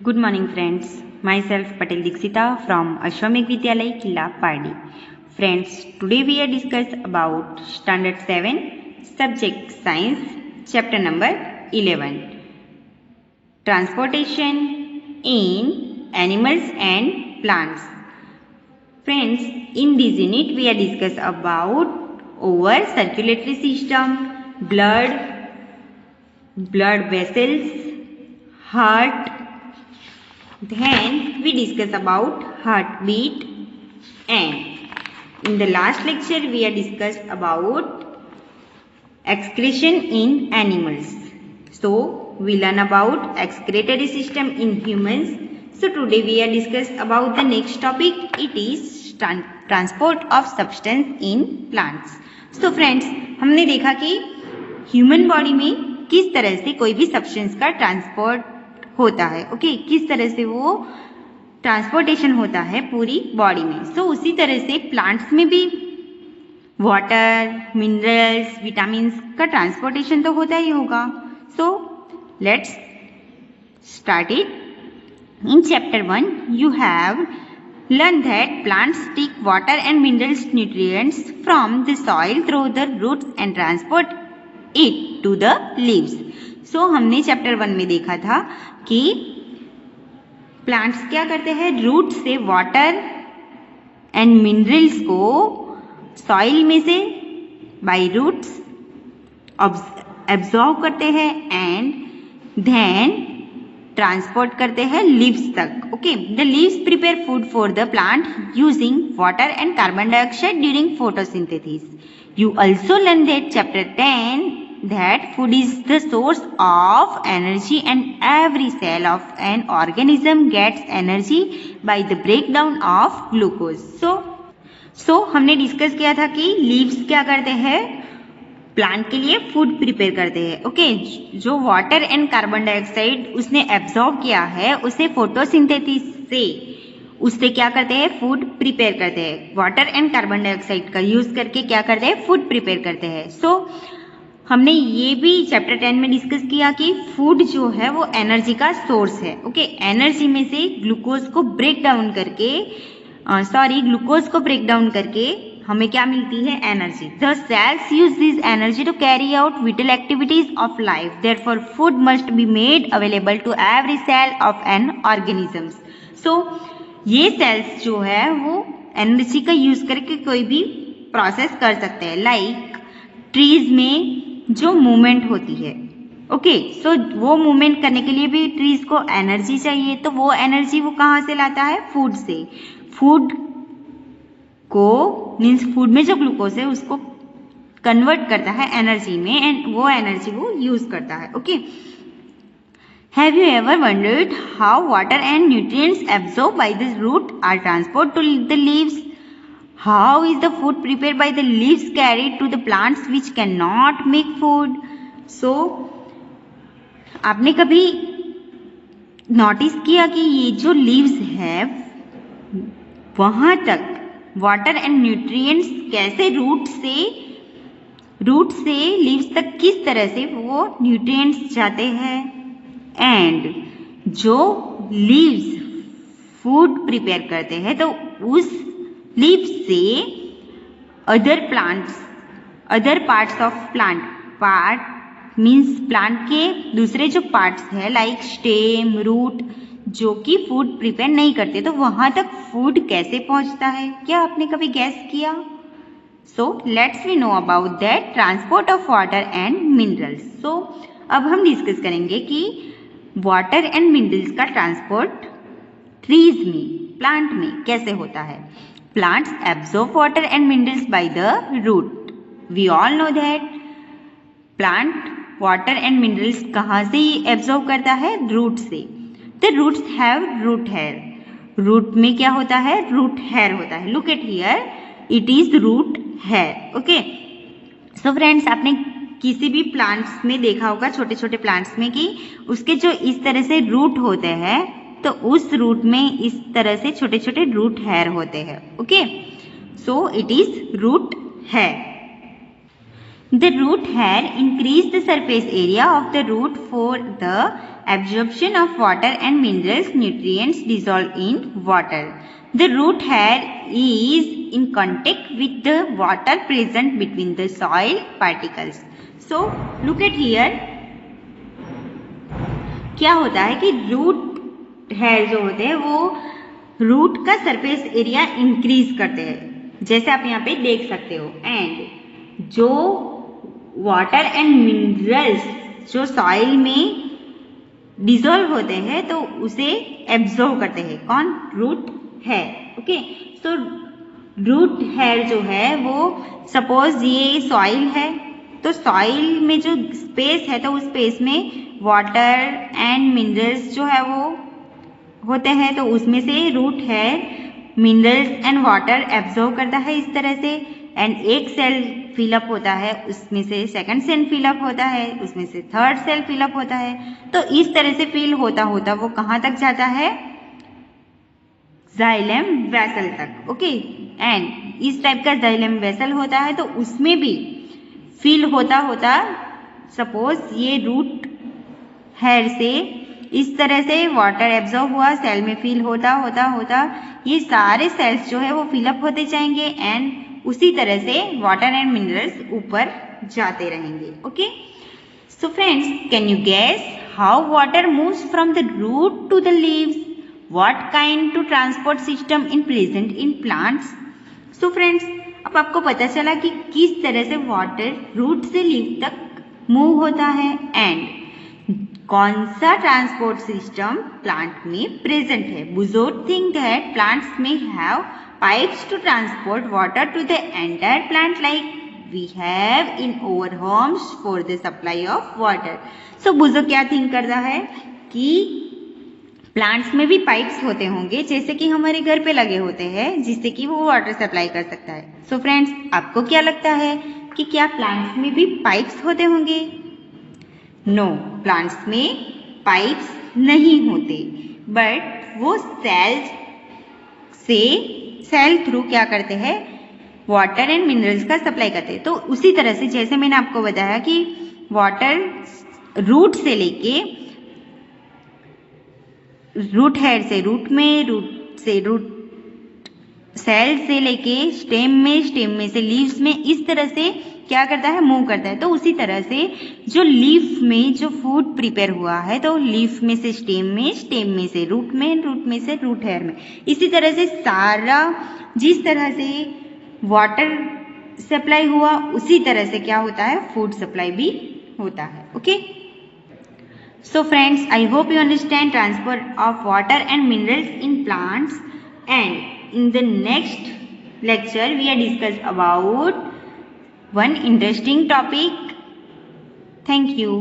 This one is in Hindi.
Good morning friends. Myself Patel Dikshita from Ashwamekh Vidyalay Killa Pardi. Friends, today we are discuss about Standard 7 Subject Science Chapter number 11 Transportation in Animals and Plants. Friends, in this unit we are discuss about our circulatory system, blood vessels, heart. Then we discuss about heartbeat, and in the last lecture we are discussed about excretion in animals. So we learn about excretory system in humans. So today we are discuss about the next topic. It is transport of substance in plants. So friends, हमने देखा कि ह्यूमन बॉडी में किस तरह से कोई भी सब्सटेंस का ट्रांसपोर्ट होता है. ओके, किस तरह से वो ट्रांसपोर्टेशन होता है पूरी बॉडी में. सो उसी तरह से प्लांट्स में भी वाटर, मिनरल्स, विटामिन्स का ट्रांसपोर्टेशन तो होता ही होगा. So let's start it. In chapter 1 you have learned that plants take water and minerals nutrients from the soil through the roots and transport it to the leaves. So हमने चैप्टर 1 में देखा था कि प्लांट्स क्या करते हैं, रूट से वाटर एंड मिनरल्स को सॉइल में से बाय रूट्स एब्जॉर्ब करते हैं एंड देन ट्रांसपोर्ट करते हैं लीव्स तक. Okay, the leaves prepare food for the plant using water and carbon dioxide during photosynthesis. You also learn that chapter 10 that food is the source of energy and every cell of an organism gets energy by the breakdown of glucose. So हमने डिस्कस किया था कि लीव्स क्या करते हैं, प्लांट के लिए फूड प्रिपेयर करते हैं. ओके, जो वाटर एंड कार्बन डाइऑक्साइड उसने एब्जॉर्ब किया है उसे फोटोसिंथेसिस से उससे क्या करते हैं, फूड प्रिपेयर करते हैं. वाटर एंड कार्बन डाइऑक्साइड का यूज करके क्या करते हैं, फूड प्रिपेयर करते हैं. सो हमने ये भी चैप्टर 10 में डिस्कस किया कि फूड जो है वो एनर्जी का सोर्स है. ओके, एनर्जी में से ग्लूकोज को ब्रेक डाउन करके हमें क्या मिलती है, energy. The cells use this energy to carry out vital activities of life. Therefore food must be made available to every cell of an organisms. So ये सेल्स जो है वो एनर्जी का यूज करके कोई भी प्रोसेस कर सकते हैं. लाइक ट्रीज में जो मूवमेंट होती है. ओके, सो वो मूवमेंट करने के लिए भी ट्रीज को एनर्जी चाहिए. तो वो एनर्जी वो कहाँ से लाता है, फूड से. फूड को मीन्स फूड में जो ग्लूकोज है उसको कन्वर्ट करता है एनर्जी में एंड वो एनर्जी वो यूज करता है. Okay, have you ever wondered how water and nutrients absorb by the root are transport to the leaves? How is the food prepared by the leaves carried to the plants which cannot make food? So, आपने कभी नोटिस किया कि ये जो लीव्स है वहाँ तक वाटर एंड न्यूट्रिएंट्स कैसे रूट से लीव्स तक किस तरह से वो न्यूट्रिएंट्स जाते हैं एंड जो लीव्स फूड प्रिपेयर करते हैं तो उस लीव्स से other parts of part means plant के दूसरे जो पार्ट्स है लाइक स्टेम, रूट जो कि फूड प्रिपेयर नहीं करते तो वहां तक फूड कैसे पहुंचता है, क्या आपने कभी गैस किया? So let's we know about that transport of water and minerals. So अब हम डिस्कस करेंगे कि वाटर एंड मिनरल्स का ट्रांसपोर्ट ट्रीज में, प्लांट में कैसे होता है. Plants absorb water and minerals by the root. We all know that plant water and minerals कहाँ से absorb करता है, रूट से. The roots have root hair. Root में क्या होता है, root hair होता है. Look at here, it is root hair. Okay. So friends, आपने किसी भी प्लांट्स में देखा होगा, छोटे छोटे प्लांट्स में, कि उसके जो इस तरह से रूट होते हैं तो उस रूट में इस तरह से छोटे छोटे रूट हेयर होते हैं. Okay, so it is root hair. The root hair increase the surface area of the root for the absorption of water and minerals nutrients dissolved in water. The root hair is in contact with the water present between the soil particles. So look at here. क्या होता है कि रूट हेयर जो होते हैं वो रूट का सरफेस एरिया इंक्रीज करते हैं, जैसे आप यहाँ पे देख सकते हो। एंड जो वाटर एंड मिनरल्स जो सॉइल में डिसॉल्व होते हैं तो उसे एब्जॉर्व करते हैं। कौन? Root hair. Okay, so root hair जो है वो सपोज ये सॉइल है, तो सॉइल में जो स्पेस है तो उस स्पेस में वाटर एंड मिनरल्स जो है वो होते हैं, तो उसमें से root hair minerals and water absorb करता है इस तरह से। एंड एक सेल फिलअप होता है, उसमें से सेकंड सेल फिलअप होता है, उसमें से थर्ड सेल फिलअप होता है। तो इस तरह से फिल होता होता वो कहाँ तक जाता है? जाइलम वेसल तक। ओके, एंड इस टाइप का जाइलम वेसल होता है तो उसमें भी फिल होता होता सपोज ये रूट हेयर से इस तरह से वाटर एब्जॉर्ब हुआ, सेल में फिल होता होता होता ये सारे सेल्स जो है वो फिलअप होते जाएंगे एंड उसी तरह से वाटर एंड मिनरल्स ऊपर जाते रहेंगे। Okay, so friends, can you guess how water moves from the root to the leaves? What kind to transport system in present in plants? So friends, अब आपको पता चला कि किस तरह से वाटर रूट से लीव तक मूव होता है एंड कौन सा ट्रांसपोर्ट सिस्टम प्लांट में प्रेजेंट है। बुजुर्ग थिंक दैट प्लांट्स में have pipes to transport water to the entire plant like we have in our homes for the supply of water. So बुजुर्ग क्या थिंक करता है कि प्लांट्स में भी पाइप्स होते होंगे जैसे कि हमारे घर पे लगे होते हैं, जिससे कि वो वाटर सप्लाई कर सकता है। सो फ्रेंड्स, आपको क्या लगता है कि क्या प्लांट्स में भी पाइप्स होते होंगे? नो, प्लांट्स में पाइप्स नहीं होते, बट वो सेल थ्रू क्या करते हैं? वाटर एंड मिनरल्स का सप्लाई करते हैं। तो उसी तरह से जैसे मैंने आपको बताया कि वाटर रूट से लेके रूट हेयर से रूट में, रूट सेल से लेके स्टेम में से लीव्स में, इस तरह से क्या करता है? मूव करता है। तो उसी तरह से जो लीफ में जो फूड प्रिपेयर हुआ है तो लीफ में से स्टेम में से रूट में से रूट हेयर में, इसी तरह से सारा जिस तरह से वाटर सप्लाई हुआ उसी तरह से क्या होता है? फूड सप्लाई भी होता है। Okay, so friends, I hope you understand transport of water and minerals in plants, and in the next lecture we are discuss about one interesting topic. Thank you.